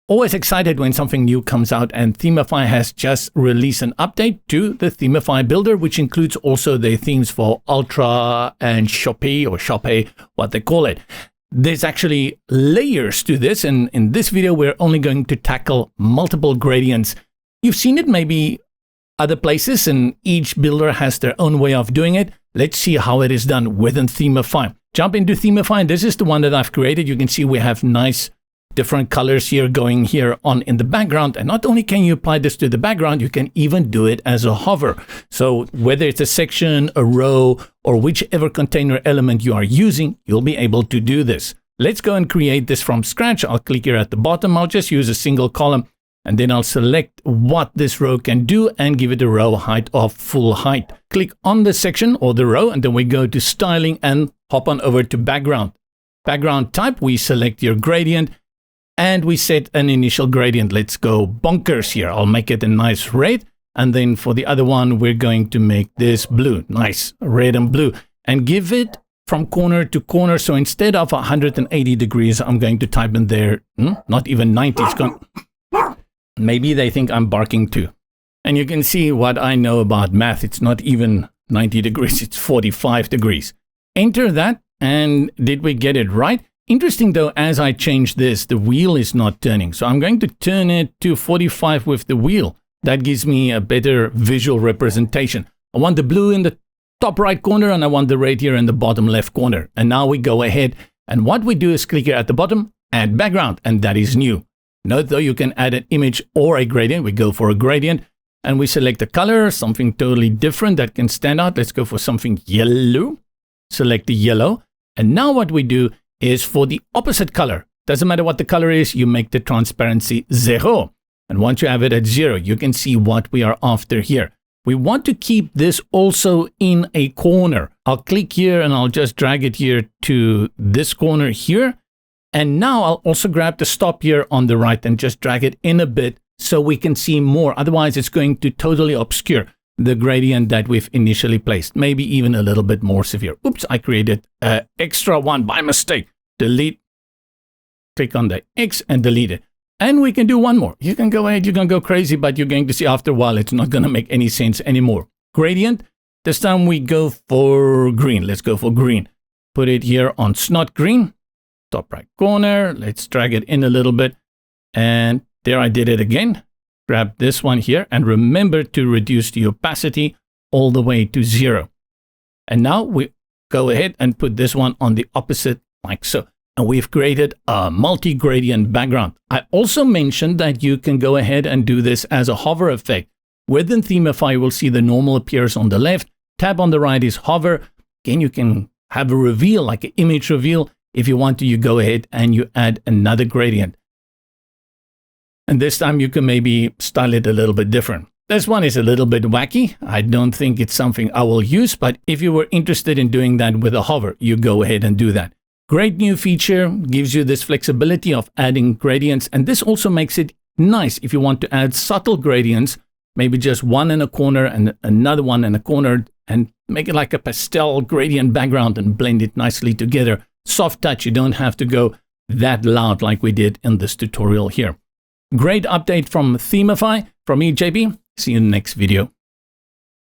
Always excited when something new comes out, and Themify has just released an update to the Themify Builder, which includes also their themes for Ultra and Shopee, or Shopee, what they call it. There's actually layers to this, and in this video, we're only going to tackle multiple gradients. You've seen it maybe other places, and each builder has their own way of doing it. Let's see how it is done within Themify. Jump into Themify, and this is the one that I've created. You can see we have nice different colors here going here on in the background. And not only can you apply this to the background, you can even do it as a hover. So whether it's a section, a row, or whichever container element you are using, you'll be able to do this. Let's go and create this from scratch. I'll click here at the bottom. I'll just use a single column, and then I'll select what this row can do and give it a row height of full height. Click on the section or the row, and then we go to styling and hop on over to background. Background type, we select your gradient, and we set an initial gradient. Let's go bonkers here. I'll make it a nice red. And then for the other one, we're going to make this blue. Nice, red and blue. And give it from corner to corner. So instead of 180 degrees, I'm going to type in there, not even 90. It's gone. Maybe they think I'm barking too. And you can see what I know about math. It's not even 90 degrees. It's 45 degrees. Enter that. And did we get it right? Interesting though, as I change this, the wheel is not turning. So I'm going to turn it to 45 with the wheel. That gives me a better visual representation. I want the blue in the top right corner, and I want the red here in the bottom left corner. And now we go ahead, and what we do is click here at the bottom, add background, and that is new. Note though, you can add an image or a gradient. We go for a gradient, and we select the color, something totally different that can stand out. Let's go for something yellow. Select the yellow. And now what we do is for the opposite color. Doesn't matter what the color is, you make the transparency 0. And once you have it at 0, you can see what we are after here. We want to keep this also in a corner. I'll click here and I'll just drag it here to this corner here. And now I'll also grab the stop here on the right and just drag it in a bit so we can see more. Otherwise, it's going to totally obscure the gradient that we've initially placed, maybe even a little bit more severe. Oops, I created an extra one by mistake. Delete, click on the X and delete it. And we can do one more. You can go ahead, you can go crazy, but you're going to see after a while, it's not going to make any sense anymore. Gradient, this time we go for green. Let's go for green. Put it here on snot green, top right corner. Let's drag it in a little bit. And there I did it again. Grab this one here and remember to reduce the opacity all the way to 0. And now we go ahead and put this one on the opposite like so. And we've created a multi-gradient background. I also mentioned that you can go ahead and do this as a hover effect. Within Themify, you will see the normal appears on the left. Tab on the right is hover. Again, you can have a reveal, like an image reveal. If you want to, you go ahead and you add another gradient. And this time you can maybe style it a little bit different. This one is a little bit wacky. I don't think it's something I will use, but if you were interested in doing that with a hover, you go ahead and do that. Great new feature, gives you this flexibility of adding gradients. And this also makes it nice if you want to add subtle gradients, maybe just one in a corner and another one in a corner, and make it like a pastel gradient background and blend it nicely together. Soft touch, you don't have to go that loud like we did in this tutorial here. Great update from Themify. From me, JB. See you in the next video.